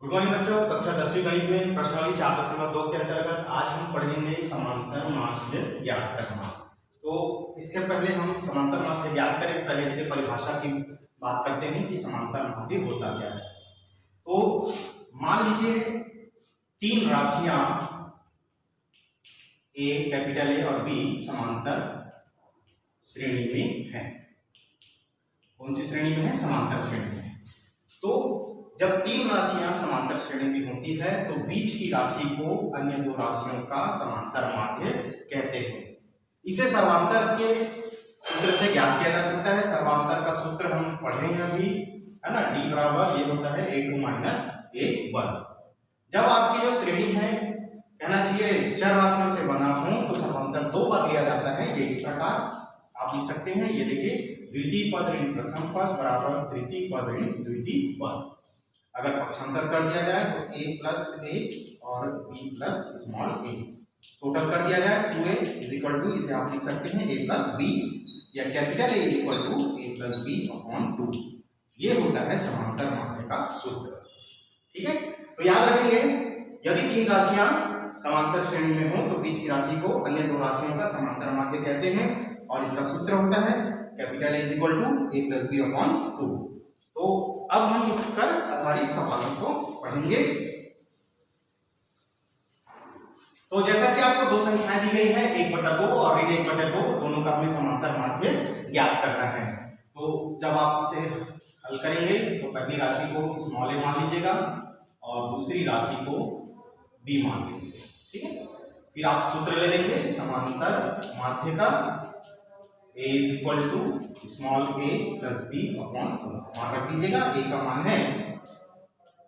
Good morning बच्चों, कक्षा 10वीं गणित में प्रश्नावली 4.2 के अंतर्गत आज हम पढ़ेंगे समांतर माध्य ज्ञात करना। तो इसके पहले हम समांतर माध्य ज्ञात करें, पहले इसके परिभाषा की बात करते हैं कि समांतर माध्य होता क्या है। तो मान लीजिए तीन राशियां ए, कैपिटल ए और बी समांतर श्रेणी में है। कौन सी श्रेणी में है? समांतर श्रेणी में है। तो जब तीन राशियां समांतर श्रेणी में होती है तो बीच की राशि को अन्य दो राशियों का समांतर माध्य कहते हैं। इसे सर्वांतर के सूत्र से ज्ञात किया जा सकता है। सर्वांतर का सूत्र हम पढ़े हैं अभी, है ना। D बराबर ये होता है a2 माइनस a1। जब आपकी जो श्रेणी है, कहना चाहिए चार राशियों से बना हो, तो सर्वांतर दो बार लिया जाता है। ये इस प्रकार आप लिख सकते हैं। ये देखिए, द्वितीय पद ऋण प्रथम पद बराबर तृतीय पद ऋण द्वितीय पद। अगर पक्षांतर कर दिया जाए तो a प्लस ए और b plus small a, total कर दिया जाए 2a इज इक्वल टू, इसे आप लिख सकते हैं a प्लस b या capital A is equal to a plus b upon 2। ये होता है समांतर माध्य का सूत्र। ठीक है, तो याद रखेंगे, यदि तीन राशियां समांतर श्रेणी में हो तो बीच की राशि को अन्य दो राशियों का समांतर माध्य कहते हैं और इसका सूत्र होता है capital A is equal to a plus b upon 2। तो अब हम इस पर आधारित सवालों को पढ़ेंगे। तो जैसा कि आपको दो संख्याएं दी गई है, 1/2 और ऋण 1/2, दोनों का हमें समांतर माध्य ज्ञात करना है। तो जब आप इसे हल करेंगे तो पहली राशि को स्मॉल a मान लीजिएगा और दूसरी राशि को b मान लीजिएगा। ठीक है, फिर आप सूत्र ले लेंगे समांतर माध्य का, a is equal to small a plus b upon 2। मान रख दीजिएगा, a का मान है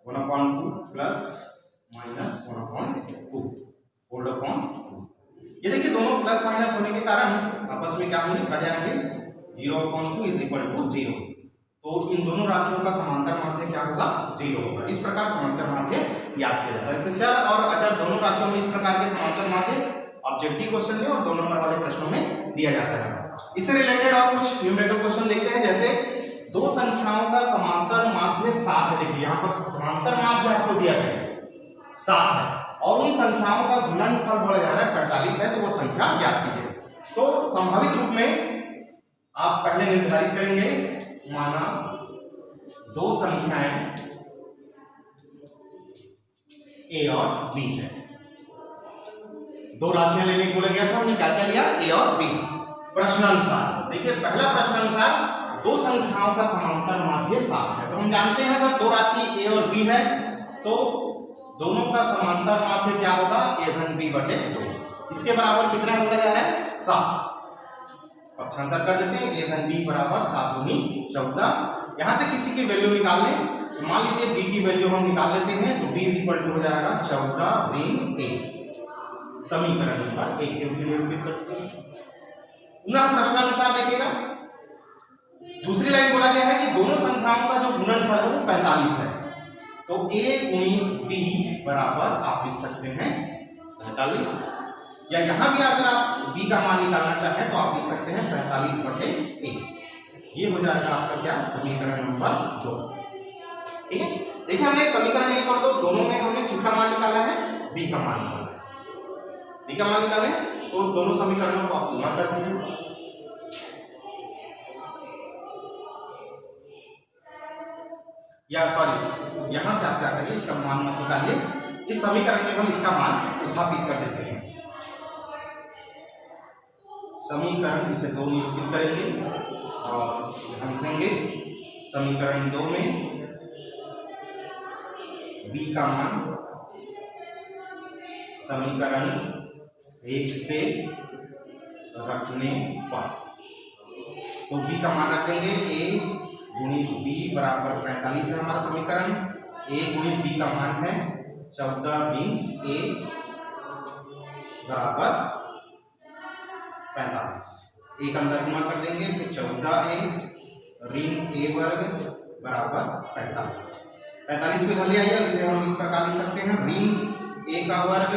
1/2 प्लस माइनस 1/2 होल्ड अपॉन 2। ये देखिए, दोनों प्लस माइनस होने के कारण आपस में क्या होंगे? कट जाएंगे। 0/2 इज इक्वल टू 0। तो इन दोनों राशियों का समांतर माध्य क्या होगा? 0 होगा। इस प्रकार समांतर माध्य याद किया जाता है। तो चर और अचर दोनों राशियों में इस प्रकार के समांतर माध्य ऑब्जेक्टिव क्वेश्चन में और 2 नंबर वाले प्रश्नों में दिया जाता है। इससे रिलेटेड और कुछ न्यूमेरिकल क्वेश्चन देखते हैं। जैसे दो संख्याओं का समांतर माध्य 7 है। देखिए, यहाँ पर समांतर माध्य आपको दिया गया है 7 है और उन संख्याओं का गुणनफल बोला जा रहा है 45 है। तो वो संख्या ज्ञात कीजिए। तो संभावित रूप में आप पहले निर्धारित करेंगे, माना दो संख्याएं a और b है। दो राशियां लेने को बोला गया था, हमने क्या क्या लिया? a और b। प्रश्नानुसार देखिए, पहला प्रश्नानुसार दो संख्याओं का समांतर माध्य 7 है। तो हम जानते हैं अगर दो राशि a और b है तो दोनों का समांतर माध्य क्या होगा? a/b/2। इसके बराबर कितना बोला जा रहा है? 7। पक्षांतर कर देते हैं, a/b बराबर 7 दूनी 14। यहां से किसी की वैल्यू निकाल लें। मान लीजिए b की वैल्यू हम निकाल लेते हैं, तो b इज इक्वल टू हो जाएगा 14 ऋण 1। समीकरण नंबर 1 के रूप में निरूपित करते हैं। पुनः प्रश्नानुसार देखिएगा, दूसरी लाइन बोला गया है कि दोनों संख्याओं का जो गुणनफल है वो 45 है। तो a गुणित b बराबर आप लिख सकते हैं 45, या यहां भी अगर आप b का मान निकालना चाहें तो आप लिख सकते हैं 45/a। ये हो जाएगा आपका क्या? समीकरण नंबर 2। ठीक है, देखिए हमने समीकरण 1 और 2 दोनों में हमने किसका मान निकाला है? b का मान निकाला है। b का मान निकाले तो दोनों समीकरणों को आप तुलना कर दीजिए। या सॉरी, यहां से आप क्या करिए, इसका मान मत निकालिए, इस समीकरण में हम इसका मान स्थापित कर देते हैं। समीकरण इसे 2 निरूपित करेंगे और यहां लिखेंगे समीकरण 2 में b का मान समीकरण 1 से रखने पर, तो b का मान रख देंगे a गुणित b बराबर 45 है हमारा समीकरण। a गुणित b का मान है 14 ऋण a बराबर 45। एक अंदर गुणा कर देंगे तो 14a ऋण a वर्ग बराबर 45। 45 को इधर ले आइए, इसे हम इस प्रकार लिख सकते हैं, ऋण a का वर्ग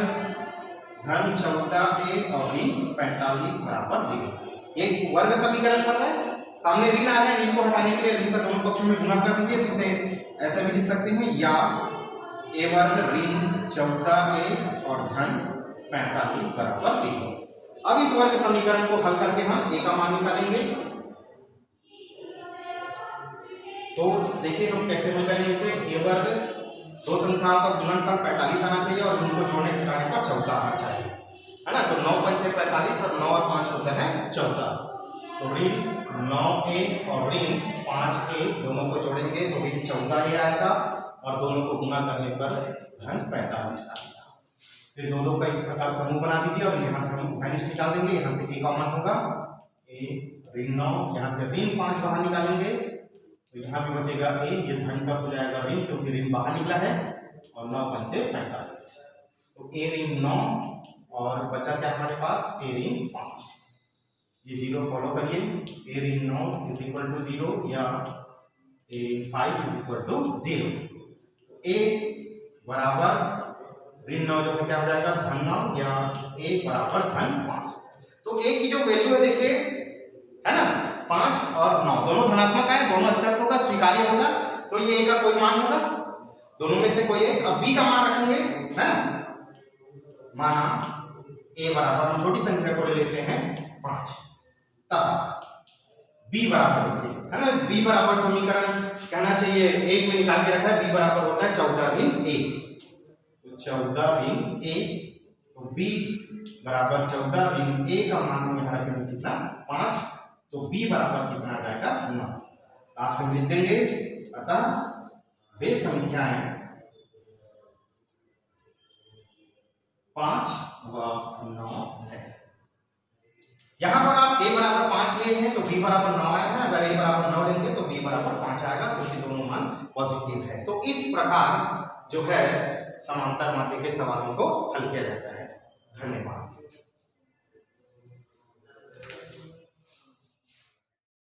धन 14a और ऋण 45 बराबर 0। एक वर्ग समीकरण बन रहा है। सामने ऋण आ रहा है, ऋण को हटाने के लिए ऋण का दोनों पक्षों में गुणा कर दीजिए। तो इसे ऐसा भी लिख सकते हैं, या a वर्ग ऋण 14a और धन 45 बराबर 0। अब इस वर्ग समीकरण को हल करके हम a का मान निकालेंगे। तो देखिए हम कैसे हल करेंगे इसे। a वर्ग दो संख्याओं का गुणनफल 45 आना चाहिए और उनको जोड़ने घटाने पर 14 आना चाहिए, है ना। तो 9 पंचे 45 और 9 और 5 होता है 14। तो ऋण 9a और ऋण 5a दोनों को जोड़ेंगे तो ऋण 14a आएगा और दोनों को गुणा करने पर धन 45 आएगा। फिर दोनों का इस प्रकार समूह बना दीजिए और यहाँ से हम माइनस निकाल देंगे। यहाँ से a का मान होगा a ऋण 9, यहाँ से ऋण 5 बाहर निकालेंगे तो यहाँ भी बचेगा a, ये धन का हो जाएगा ऋण क्योंकि ऋण बाहर निकला है और 9 पंचे 45। तो a ऋण 9 और बचा क्या हमारे पास a ऋण 5। ये 0 फॉलो करिए। a ऋण 9 इज इक्वल टू 0 या a ऋण 5 इज इक्वल टू 0। a बराबर ऋण 9 जो है क्या हो जाएगा धन 9 या a बराबर धन 5। तो a की जो वैल्यू है देखिए, है ना, 5 और 9 दोनों धनात्मक है, दोनों एक्सेप्ट होगा, स्वीकार्य होगा। तो ये a का कोई मान होगा, दोनों में से कोई एक। अब b का मान रखेंगे, है ना। माना a बराबर हम छोटी संख्या को ले लेते हैं 5, तब b बराबर देखिए, है ना। b बराबर समीकरण कहना चाहिए 1 में निकाल के रखा है। b बराबर होता है 14 ऋण a, तो 14 ऋण a। तो b बराबर 14 ऋण a का मान हम यहाँ रखेंगे कितना 5, तो b बराबर कितना आ जाएगा 9। लास्ट में लिख देंगे अतः वे संख्याएं 5 व 9 है। यहां पर आप a बराबर 5 लिए हैं तो b बराबर 9 आया है। अगर a बराबर 9 लेंगे तो b बराबर 5 आएगा क्योंकि दोनों मान पॉजिटिव है। तो इस प्रकार जो है समांतर माध्य के सवालों को हल किया जाता है।